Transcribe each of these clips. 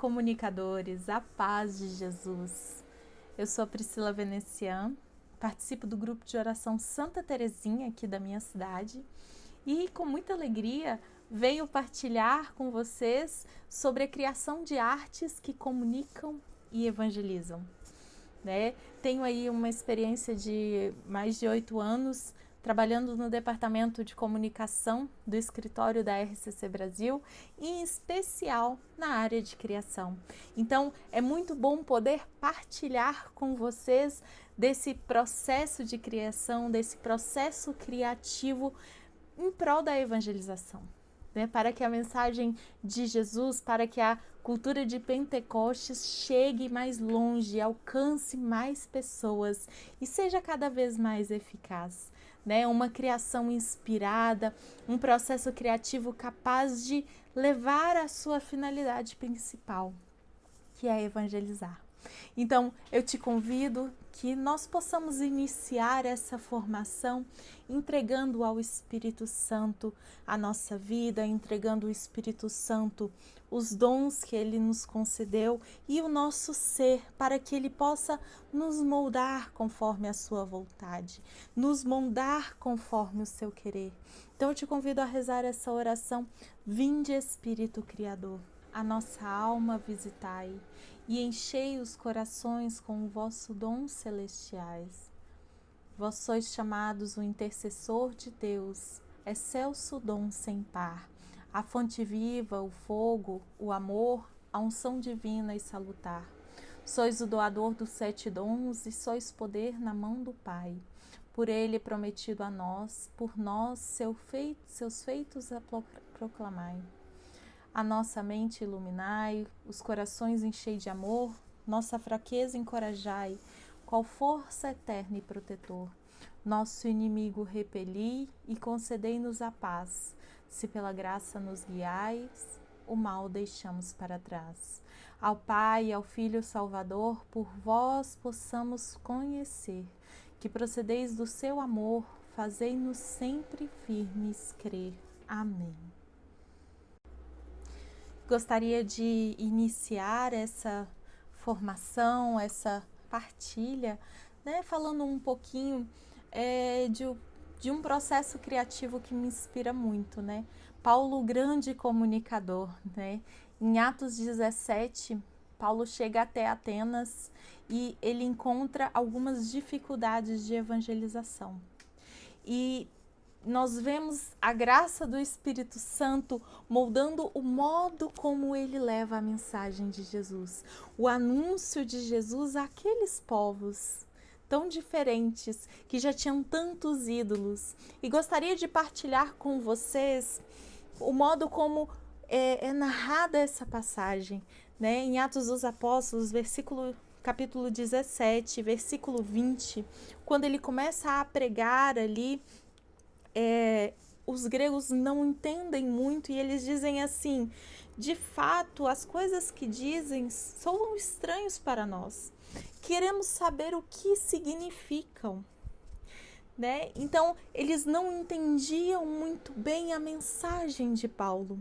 Olá, comunicadores, a paz de Jesus. Eu sou a Priscila Venecian, participo do grupo de oração Santa Terezinha aqui da minha cidade e com muita alegria venho partilhar com vocês sobre a criação de artes que comunicam e evangelizam. Tenho aí uma experiência de mais de 8 anos trabalhando no departamento de comunicação do escritório da RCC Brasil, e em especial na área de criação. Então, é muito bom poder partilhar com vocês desse processo de criação, desse processo criativo em prol da evangelização. Para que a mensagem de Jesus, para que a cultura de Pentecostes chegue mais longe, alcance mais pessoas e seja cada vez mais eficaz. Uma criação inspirada, um processo criativo capaz de levar à sua finalidade principal, que é evangelizar. Então, eu te convido que nós possamos iniciar essa formação entregando ao Espírito Santo a nossa vida, entregando ao Espírito Santo os dons que Ele nos concedeu e o nosso ser, para que Ele possa nos moldar conforme a sua vontade, nos moldar conforme o seu querer. Então, eu te convido a rezar essa oração: Vinde, Espírito Criador, a nossa alma visitai, e enchei os corações com o vosso dons celestiais. Vós sois chamados o intercessor de Deus, excelso dom sem par, a fonte viva, o fogo, o amor, a unção divina e salutar. Sois o doador dos 7 dons e sois poder na mão do Pai. Por ele prometido a nós, por nós seus feitos a proclamai. A nossa mente iluminai, os corações enchei de amor, nossa fraqueza encorajai, qual força eterna e protetor. Nosso inimigo repeli e concedei-nos a paz. Se pela graça nos guiais, o mal deixamos para trás. Ao Pai e ao Filho Salvador, por vós possamos conhecer, que procedeis do seu amor, fazei-nos sempre firmes crer. Amém. Gostaria de iniciar essa formação, essa partilha, falando um pouquinho de um processo criativo que me inspira muito, Paulo, grande comunicador, Em Atos 17, Paulo chega até Atenas e ele encontra algumas dificuldades de evangelização. E nós vemos a graça do Espírito Santo moldando o modo como ele leva a mensagem de Jesus, o anúncio de Jesus àqueles povos tão diferentes, que já tinham tantos ídolos. E gostaria de partilhar com vocês o modo como é narrada essa passagem, em Atos dos Apóstolos, capítulo 17, versículo 20, quando ele começa a pregar ali. Os gregos não entendem muito e eles dizem assim: de fato, as coisas que dizem são estranhos para nós. Queremos saber o que significam. Então, eles não entendiam muito bem a mensagem de Paulo.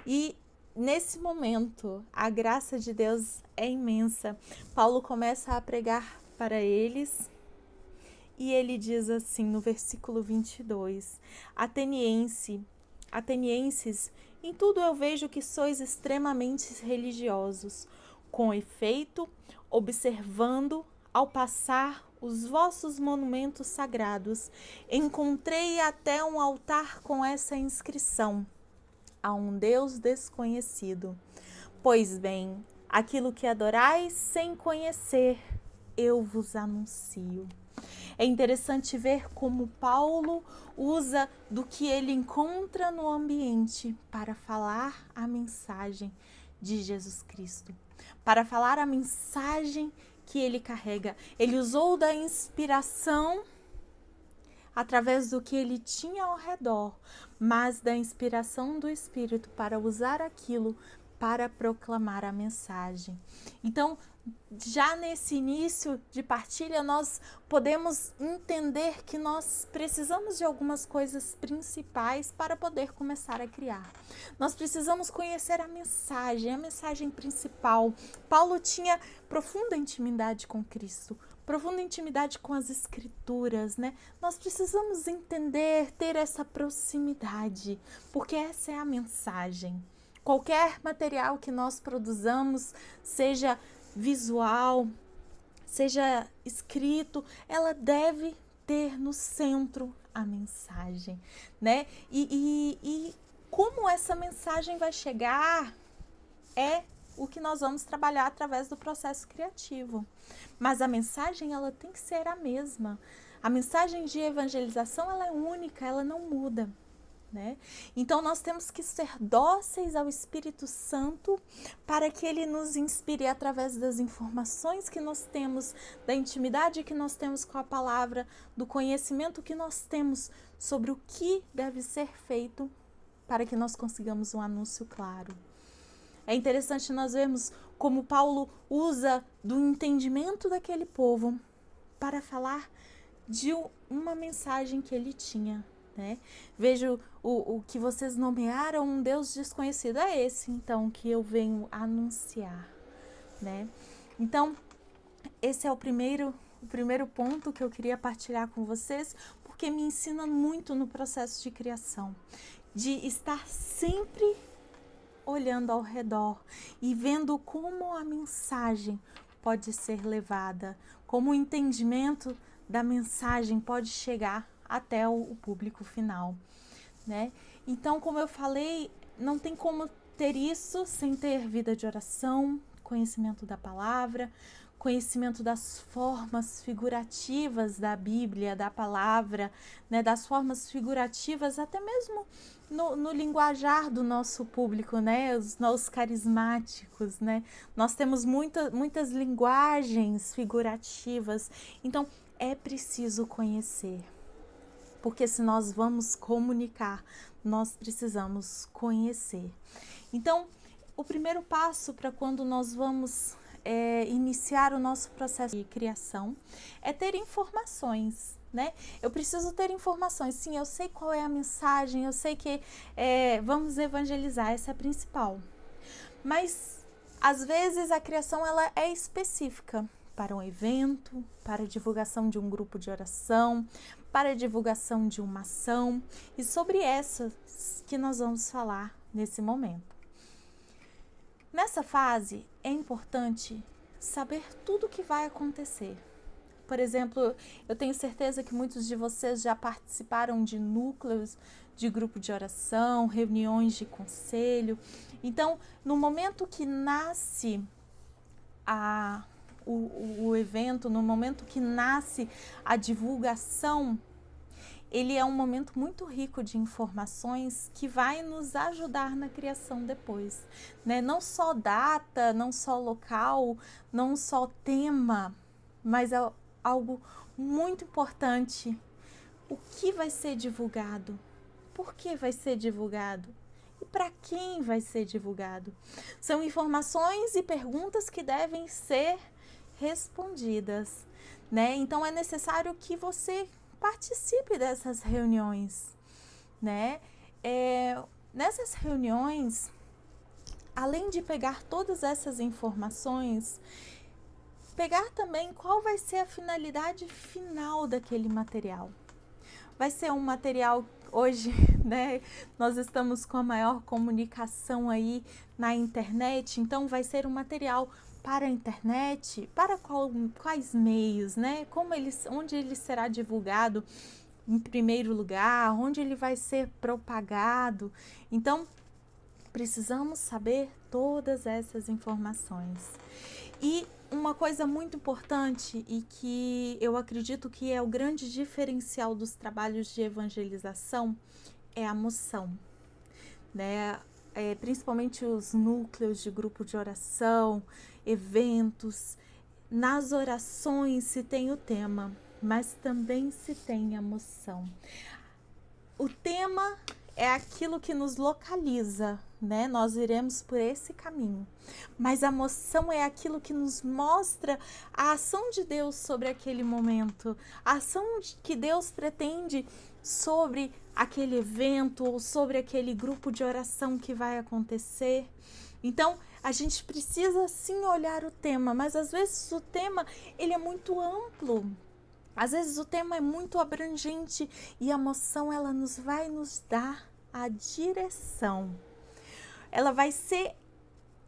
E nesse momento, a graça de Deus é imensa. Paulo começa a pregar para eles. E ele diz assim no versículo 22, Atenienses, em tudo eu vejo que sois extremamente religiosos. Com efeito, observando, ao passar os vossos monumentos sagrados, encontrei até um altar com essa inscrição: a um Deus desconhecido. Pois bem, aquilo que adorais sem conhecer, eu vos anuncio. É interessante ver como Paulo usa do que ele encontra no ambiente para falar a mensagem de Jesus Cristo, para falar a mensagem que ele carrega. Ele usou da inspiração através do que ele tinha ao redor, mas da inspiração do Espírito para usar aquilo para proclamar a mensagem. Então, já nesse início de partilha, nós podemos entender que nós precisamos de algumas coisas principais para poder começar a criar. Nós precisamos conhecer a mensagem principal. Paulo tinha profunda intimidade com Cristo, profunda intimidade com as Escrituras, né? Nós precisamos entender, ter essa proximidade, porque essa é a mensagem. Qualquer material que nós produzamos, seja visual, seja escrito, ela deve ter no centro a mensagem, né? E como essa mensagem vai chegar é o que nós vamos trabalhar através do processo criativo. Mas a mensagem, ela tem que ser a mesma. A mensagem de evangelização, ela é única, ela não muda. Né? Então nós temos que ser dóceis ao Espírito Santo para que ele nos inspire através das informações que nós temos, da intimidade que nós temos com a palavra, do conhecimento que nós temos sobre o que deve ser feito para que nós consigamos um anúncio claro. É interessante nós vermos como Paulo usa do entendimento daquele povo para falar de uma mensagem que ele tinha. Né? Vejo o que vocês nomearam um Deus desconhecido. É esse, então, que eu venho anunciar. Né? Então, esse é o primeiro ponto que eu queria partilhar com vocês, porque me ensina muito no processo de criação. De estar sempre olhando ao redor e vendo como a mensagem pode ser levada, como o entendimento da mensagem pode chegar até o público final, né? Então, como eu falei, não tem como ter isso sem ter vida de oração, conhecimento da palavra, conhecimento das formas figurativas da Bíblia, da palavra, né? Das formas figurativas, até mesmo no linguajar do nosso público, né? Os carismáticos, né? Nós temos muitas linguagens figurativas, então é preciso conhecer. Porque se nós vamos comunicar, nós precisamos conhecer. Então, o primeiro passo para quando nós vamos iniciar o nosso processo de criação é ter informações, né? Eu preciso ter informações. Sim, eu sei qual é a mensagem, eu sei que vamos evangelizar, essa é a principal. Mas, às vezes, a criação ela é específica para um evento, para a divulgação de um grupo de oração, para a divulgação de uma ação, e sobre essas que nós vamos falar nesse momento. Nessa fase, é importante saber tudo o que vai acontecer. Por exemplo, eu tenho certeza que muitos de vocês já participaram de núcleos de grupo de oração, reuniões de conselho. Então, no momento que nasce o evento, no momento que nasce a divulgação, ele é um momento muito rico de informações que vai nos ajudar na criação depois, né? Não só data, não só local, não só tema, mas é algo muito importante. O que vai ser divulgado? Por que vai ser divulgado? E para quem vai ser divulgado? São informações e perguntas que devem ser respondidas, né? Então é necessário que você participe dessas reuniões, né? Nessas reuniões, além de pegar todas essas informações, pegar também qual vai ser a finalidade final daquele material. Vai ser um material, hoje, né, nós estamos com a maior comunicação aí na internet, então vai ser um material para a internet, para quais meios, né? Onde ele será divulgado em primeiro lugar, onde ele vai ser propagado. Então, precisamos saber todas essas informações. E uma coisa muito importante e que eu acredito que é o grande diferencial dos trabalhos de evangelização é a moção, né? Principalmente os núcleos de grupo de oração, eventos. Nas orações se tem o tema, mas também se tem a moção. O tema é aquilo que nos localiza, né? Nós iremos por esse caminho. Mas a moção é aquilo que nos mostra a ação de Deus sobre aquele momento, a ação que Deus pretende sobre aquele evento ou sobre aquele grupo de oração que vai acontecer. Então, a gente precisa sim olhar o tema, mas às vezes o tema ele é muito amplo. Às vezes o tema é muito abrangente e a moção ela vai nos dar a direção. Ela vai ser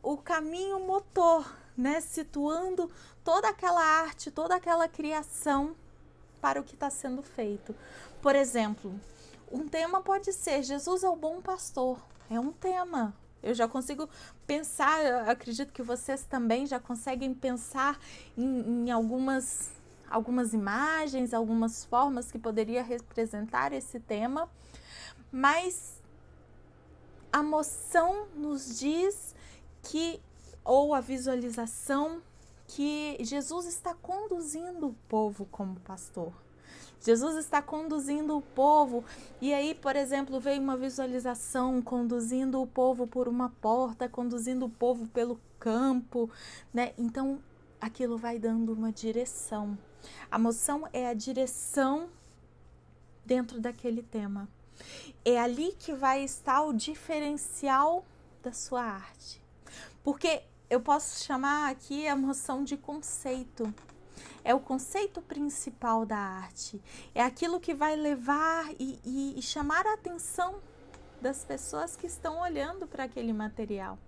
o caminho motor, né? Situando toda aquela arte, toda aquela criação para o que está sendo feito. Por exemplo, um tema pode ser Jesus é o bom pastor. É um tema. Eu já consigo pensar, eu acredito que vocês também já conseguem pensar em algumas imagens, algumas formas que poderia representar esse tema, mas a moção nos diz que, ou a visualização, que Jesus está conduzindo o povo como pastor. Jesus está conduzindo o povo, e aí, por exemplo, veio uma visualização conduzindo o povo por uma porta, conduzindo o povo pelo campo, né? Então, aquilo vai dando uma direção. A moção é a direção dentro daquele tema. É ali que vai estar o diferencial da sua arte. Porque eu posso chamar aqui a moção de conceito. É o conceito principal da arte. É aquilo que vai levar e chamar a atenção das pessoas que estão olhando para aquele material.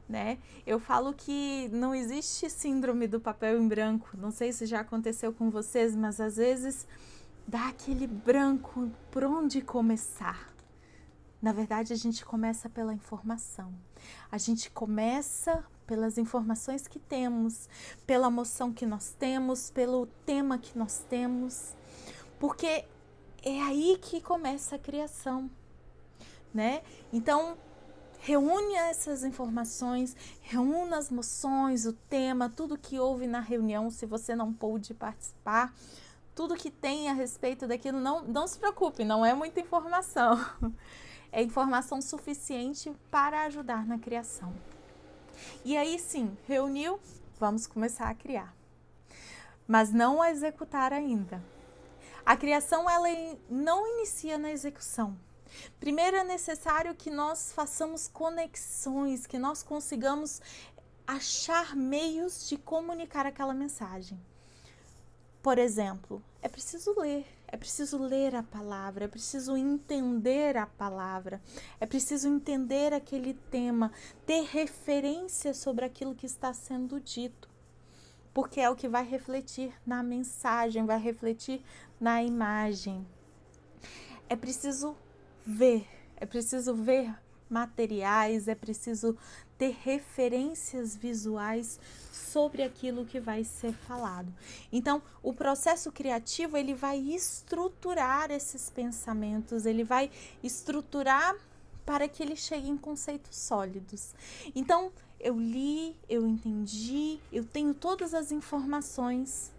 Né? Eu falo que não existe síndrome do papel em branco. Não sei se já aconteceu com vocês, mas às vezes dá aquele branco por onde começar. Na verdade, a gente começa pela informação. A gente começa pelas informações que temos, pela moção que nós temos, pelo tema que nós temos, porque é aí que começa a criação, né? Então, reúne essas informações, reúna as moções, o tema, tudo que houve na reunião, se você não pôde participar, tudo que tem a respeito daquilo, não se preocupe, não é muita informação. É informação suficiente para ajudar na criação. E aí sim, reuniu, vamos começar a criar. Mas não a executar ainda. A criação, ela não inicia na execução. Primeiro é necessário que nós façamos conexões, que nós consigamos achar meios de comunicar aquela mensagem. Por exemplo, é preciso ler a palavra, é preciso entender a palavra, é preciso entender aquele tema, ter referência sobre aquilo que está sendo dito, porque é o que vai refletir na mensagem, vai refletir na imagem. É preciso ver materiais, é preciso ter referências visuais sobre aquilo que vai ser falado. Então, o processo criativo, ele vai estruturar esses pensamentos, ele vai estruturar para que ele chegue em conceitos sólidos. Então, eu li, eu entendi, eu tenho todas as informações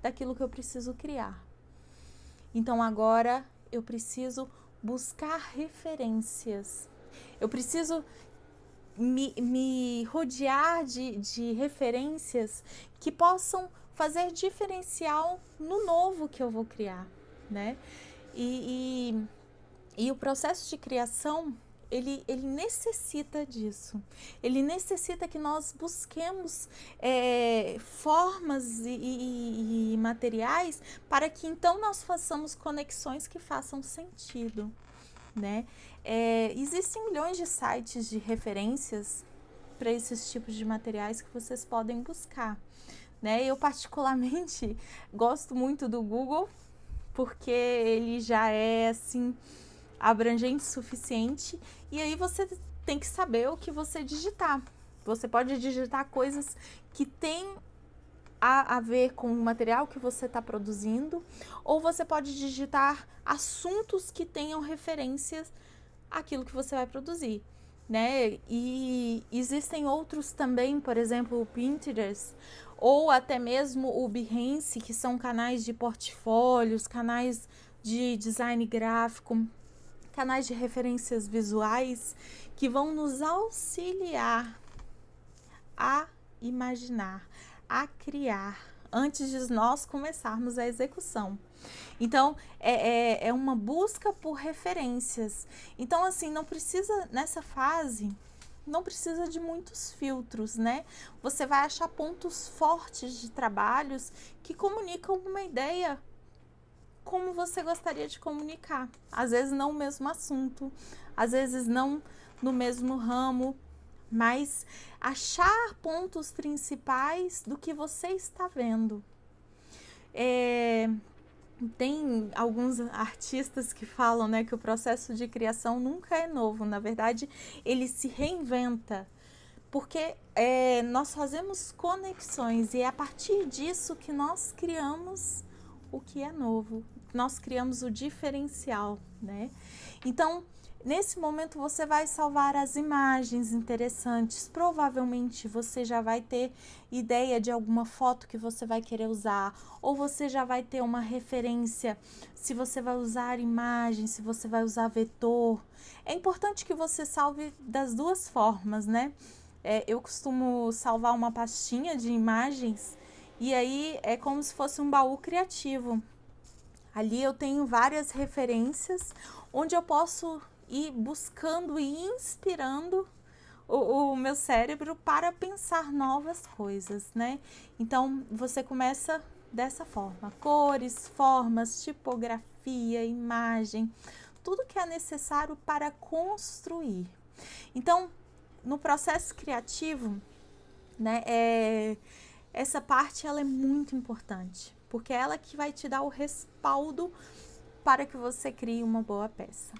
daquilo que eu preciso criar. Então, agora eu preciso buscar referências. Eu preciso me rodear de referências que possam fazer diferencial no novo que eu vou criar, né? E o processo de criação, ele necessita disso. Ele necessita que nós busquemos formas e materiais para que então nós façamos conexões que façam sentido, né? Existem milhões de sites de referências para esses tipos de materiais que vocês podem buscar, né? Eu particularmente gosto muito do Google, porque ele já é assim abrangente o suficiente, e aí você tem que saber o que você digitar. Você pode digitar coisas que têm a ver com o material que você está produzindo, ou você pode digitar assuntos que tenham referências àquilo que você vai produzir, né? E existem outros também, por exemplo, o Pinterest, ou até mesmo o Behance, que são canais de portfólios, canais de design gráfico, canais de referências visuais que vão nos auxiliar a imaginar, a criar, antes de nós começarmos a execução. Então, é uma busca por referências. Então, assim, não precisa, nessa fase, não precisa de muitos filtros, né? Você vai achar pontos fortes de trabalhos que comunicam uma ideia como você gostaria de comunicar. Às vezes não o mesmo assunto, às vezes não no mesmo ramo, mas achar pontos principais do que você está vendo. Tem alguns artistas que falam, né, que o processo de criação nunca é novo. Na verdade, ele se reinventa, porque nós fazemos conexões e é a partir disso que nós criamos o que é novo, nós criamos o diferencial, né? Então, nesse momento você vai salvar as imagens interessantes, provavelmente você já vai ter ideia de alguma foto que você vai querer usar, ou você já vai ter uma referência se você vai usar imagem, se você vai usar vetor. É importante que você salve das duas formas, né? Eu costumo salvar uma pastinha de imagens e aí é como se fosse um baú criativo. Ali eu tenho várias referências onde eu posso ir buscando e inspirando o meu cérebro para pensar novas coisas, né? Então, você começa dessa forma: cores, formas, tipografia, imagem, tudo que é necessário para construir. Então, no processo criativo, né, essa parte ela é muito importante, porque é ela que vai te dar o respaldo para que você crie uma boa peça.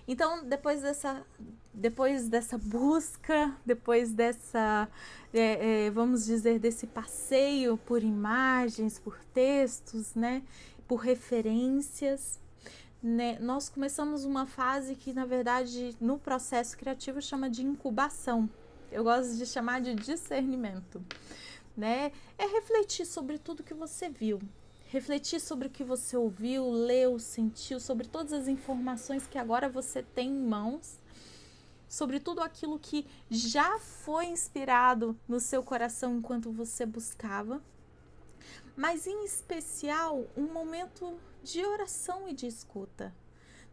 Então, depois dessa busca, depois dessa, vamos dizer, desse passeio por imagens, por textos, né, por referências, né, nós começamos uma fase que, na verdade, no processo criativo chama de incubação. Eu gosto de chamar de discernimento, né? É refletir sobre tudo que você viu, refletir sobre o que você ouviu, leu, sentiu, sobre todas as informações que agora você tem em mãos, sobre tudo aquilo que já foi inspirado no seu coração enquanto você buscava, mas em especial um momento de oração e de escuta,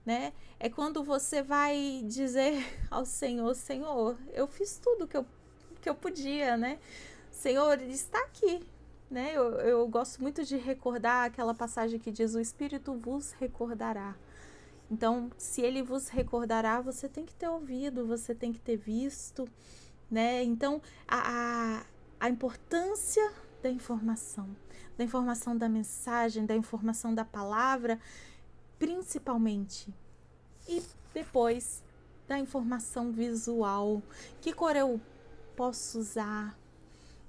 né? É quando você vai dizer ao Senhor: Senhor, eu fiz tudo que eu podia, né? Senhor, Ele está aqui, né? Eu gosto muito de recordar aquela passagem que diz: o Espírito vos recordará. Então, se Ele vos recordará, você tem que ter ouvido, você tem que ter visto, né? Então, a importância da informação da mensagem, da informação da palavra, principalmente, e depois da informação visual. Que cor eu posso usar?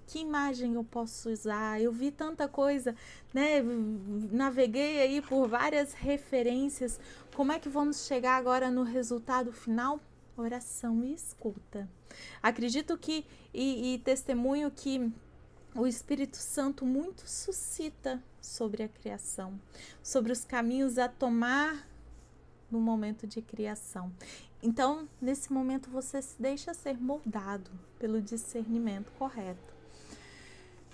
Que imagem eu posso usar? Eu vi tanta coisa, né? Naveguei aí por várias referências. Como é que vamos chegar agora no resultado final? Oração e escuta. Acredito que e testemunho que o Espírito Santo muito suscita sobre a criação, sobre os caminhos a tomar no momento de criação. Então, nesse momento, você se deixa ser moldado pelo discernimento correto.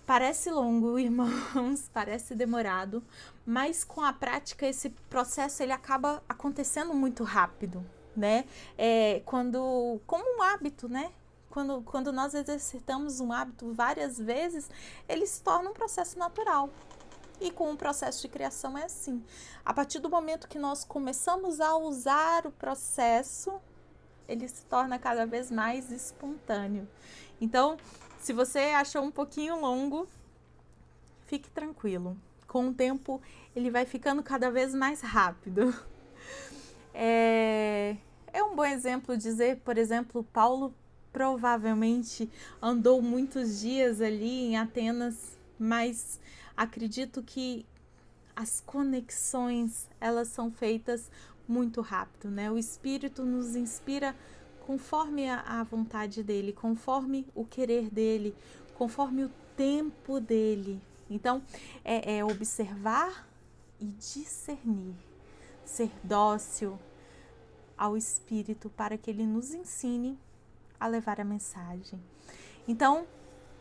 Parece longo, irmãos, parece demorado, mas com a prática esse processo ele acaba acontecendo muito rápido, né? Como um hábito, né? Quando nós exercitamos um hábito várias vezes, ele se torna um processo natural. E com o processo de criação é assim. A partir do momento que nós começamos a usar o processo, ele se torna cada vez mais espontâneo. Então, se você achou um pouquinho longo, fique tranquilo. Com o tempo, ele vai ficando cada vez mais rápido. É um bom exemplo dizer, por exemplo, Paulo provavelmente andou muitos dias ali em Atenas, mas acredito que as conexões, elas são feitas muito rápido, né? O Espírito nos inspira conforme a vontade dele, conforme o querer dele, conforme o tempo dele. Então, observar e discernir, ser dócil, ao Espírito para que ele nos ensine a levar a mensagem. Então,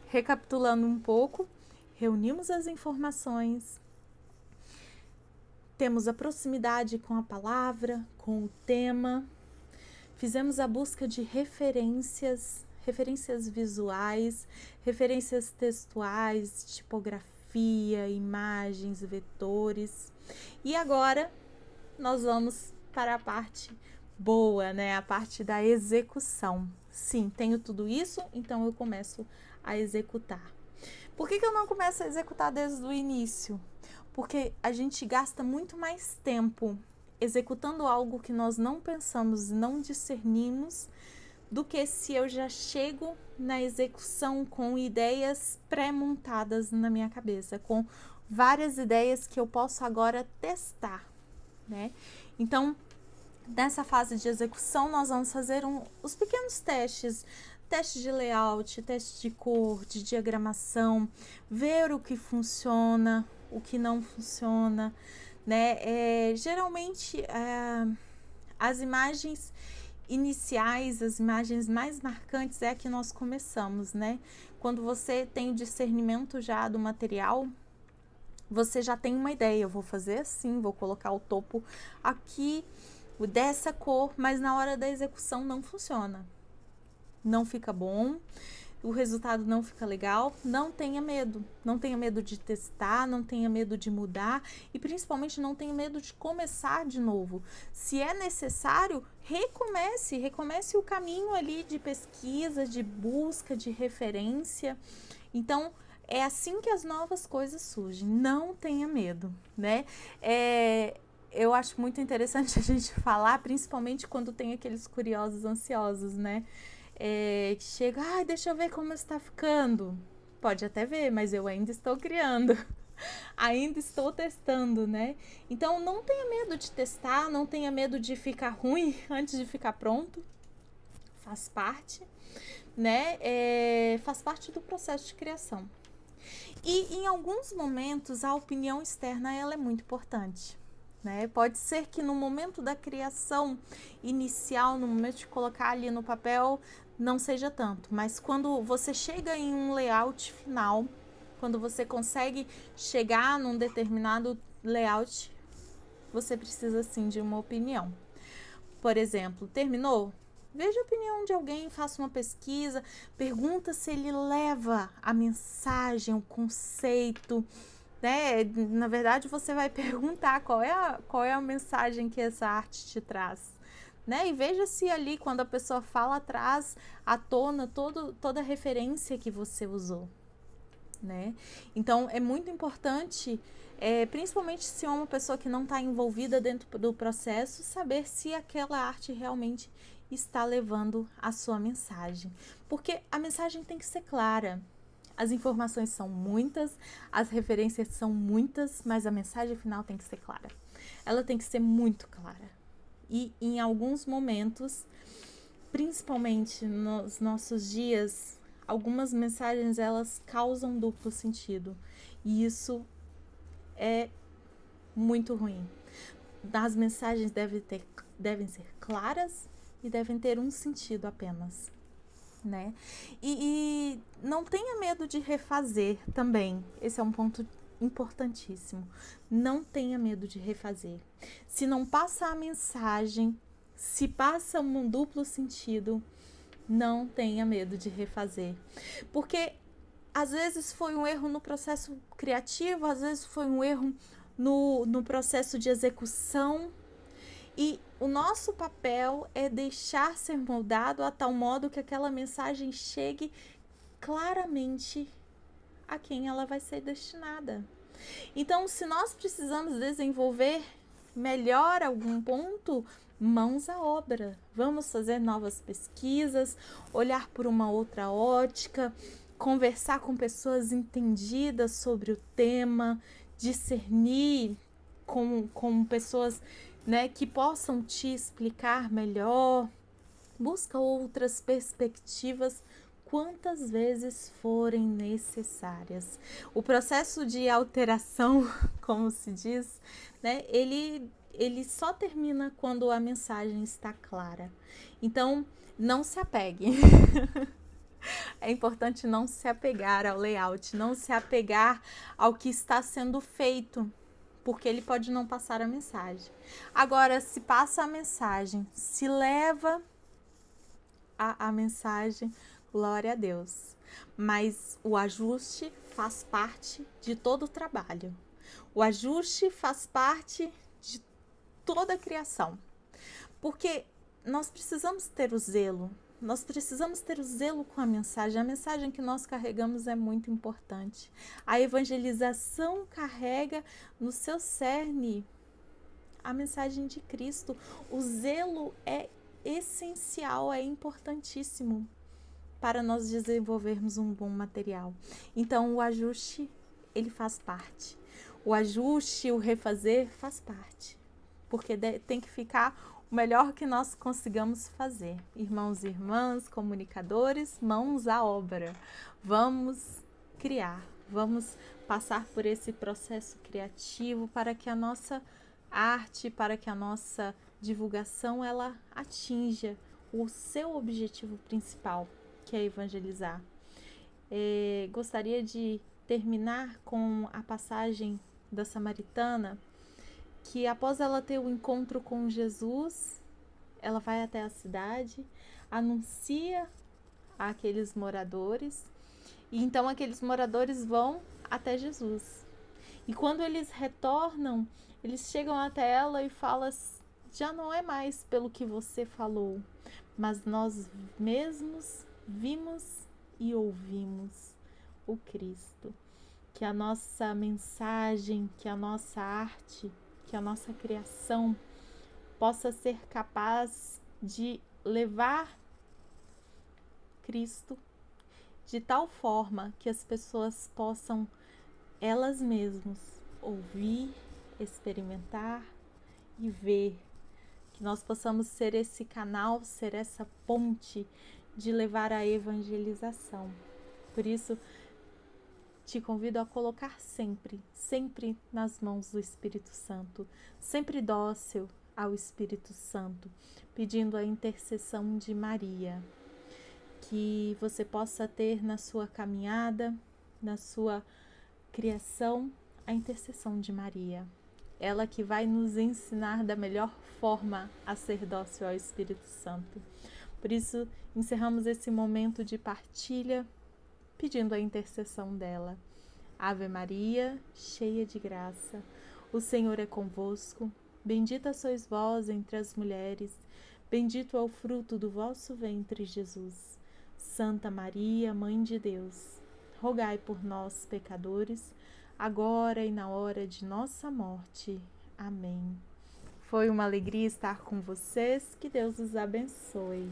recapitulando um pouco, reunimos as informações, temos a proximidade com a palavra, com o tema, fizemos a busca de referências visuais, referências textuais, tipografia, imagens, vetores. E agora nós vamos para a parte boa, né? A parte da execução. Sim, tenho tudo isso, então eu começo a executar. Por que eu não começo a executar desde o início? Porque a gente gasta muito mais tempo executando algo que nós não pensamos, não discernimos, do que se eu já chego na execução com ideias pré-montadas na minha cabeça, com várias ideias que eu posso agora testar, né? Então, nessa fase de execução, nós vamos fazer os pequenos testes, teste de layout, teste de cor, de diagramação, ver o que funciona, o que não funciona, né? Geralmente, as imagens iniciais, as imagens mais marcantes é a que nós começamos, né? Quando você tem o discernimento já do material, você já tem uma ideia, eu vou fazer assim, vou colocar o topo aqui, dessa cor, mas na hora da execução não funciona. Não fica bom, o resultado não fica legal. Não tenha medo de testar, não tenha medo de mudar e principalmente não tenha medo de começar de novo. Se é necessário, recomece o caminho ali de pesquisa, de busca, de referência. Então, é assim que as novas coisas surgem. Não tenha medo, né? Eu acho muito interessante a gente falar, principalmente quando tem aqueles curiosos ansiosos, né? Que chega, deixa eu ver como está ficando. Pode até ver, mas eu ainda estou criando. Ainda estou testando, né? Então, não tenha medo de testar, não tenha medo de ficar ruim antes de ficar pronto. Faz parte, né? Faz parte do processo de criação. E em alguns momentos, a opinião externa ela é muito importante. Né? Pode ser que no momento da criação inicial, no momento de colocar ali no papel, não seja tanto, mas quando você chega em um layout final, quando você consegue chegar num determinado layout, você precisa sim de uma opinião. Por exemplo, terminou? Veja a opinião de alguém, faça uma pesquisa, pergunta se ele leva a mensagem, o conceito, né? Na verdade, você vai perguntar qual é a mensagem que essa arte te traz, né? E veja se ali, quando a pessoa fala, traz à tona toda a referência que você usou, né? Então, é muito importante, principalmente se é uma pessoa que não está envolvida dentro do processo, saber se aquela arte realmente está levando a sua mensagem. Porque a mensagem tem que ser clara. As informações são muitas, as referências são muitas, mas a mensagem final tem que ser clara. Ela tem que ser muito clara. E em alguns momentos, principalmente nos nossos dias, algumas mensagens elas causam duplo sentido. E isso é muito ruim. As mensagens devem ser claras e devem ter um sentido apenas. Né? E não tenha medo de refazer também. Esse é um ponto importantíssimo. Não tenha medo de refazer. Se não passa a mensagem, se passa um duplo sentido, não tenha medo de refazer. Porque às vezes foi um erro no processo criativo, às vezes foi um erro no processo de execução. E o nosso papel é deixar ser moldado a tal modo que aquela mensagem chegue claramente a quem ela vai ser destinada. Então, se nós precisamos desenvolver melhor algum ponto, mãos à obra. Vamos fazer novas pesquisas, olhar por uma outra ótica, conversar com pessoas entendidas sobre o tema, discernir com pessoas, né, que possam te explicar melhor. Busca outras perspectivas quantas vezes forem necessárias. O processo de alteração, como se diz, né, ele ele só termina quando a mensagem está clara. Então, não se apegue. É importante não se apegar ao layout, não se apegar ao que está sendo feito, porque ele pode não passar a mensagem. Agora, se passa a mensagem, se leva a mensagem, glória a Deus. Mas o ajuste faz parte de todo o trabalho. O ajuste faz parte de toda a criação. Porque nós precisamos ter o zelo. Nós precisamos ter o zelo com a mensagem que nós carregamos é muito importante. A evangelização carrega no seu cerne a mensagem de Cristo. O zelo é essencial, é importantíssimo para nós desenvolvermos um bom material. Então, o ajuste, ele faz parte. O ajuste, o refazer, faz parte. Porque tem que ficar o melhor que nós consigamos fazer. Irmãos e irmãs, comunicadores, mãos à obra. Vamos criar, vamos passar por esse processo criativo para que a nossa arte, para que a nossa divulgação, ela atinja o seu objetivo principal, que é evangelizar. Gostaria de terminar com a passagem da Samaritana, que após ela ter o encontro com Jesus, ela vai até a cidade, anuncia àqueles moradores, e então aqueles moradores vão até Jesus. E quando eles retornam, eles chegam até ela e falam: já não é mais pelo que você falou, mas nós mesmos vimos e ouvimos o Cristo. Que a nossa mensagem, que a nossa arte, que a nossa criação possa ser capaz de levar Cristo de tal forma que as pessoas possam elas mesmas ouvir, experimentar e ver. Que nós possamos ser esse canal, ser essa ponte de levar a evangelização. Por isso, te convido a colocar sempre nas mãos do Espírito Santo, sempre dócil ao Espírito Santo, pedindo a intercessão de Maria, que você possa ter na sua caminhada, na sua criação, a intercessão de Maria. Ela que vai nos ensinar da melhor forma a ser dócil ao Espírito Santo. Por isso, encerramos esse momento de partilha pedindo a intercessão dela. Ave Maria, cheia de graça, o Senhor é convosco. Bendita sois vós entre as mulheres, bendito é o fruto do vosso ventre, Jesus. Santa Maria, Mãe de Deus, rogai por nós, pecadores, agora e na hora de nossa morte. Amém. Foi uma alegria estar com vocês. Que Deus os abençoe.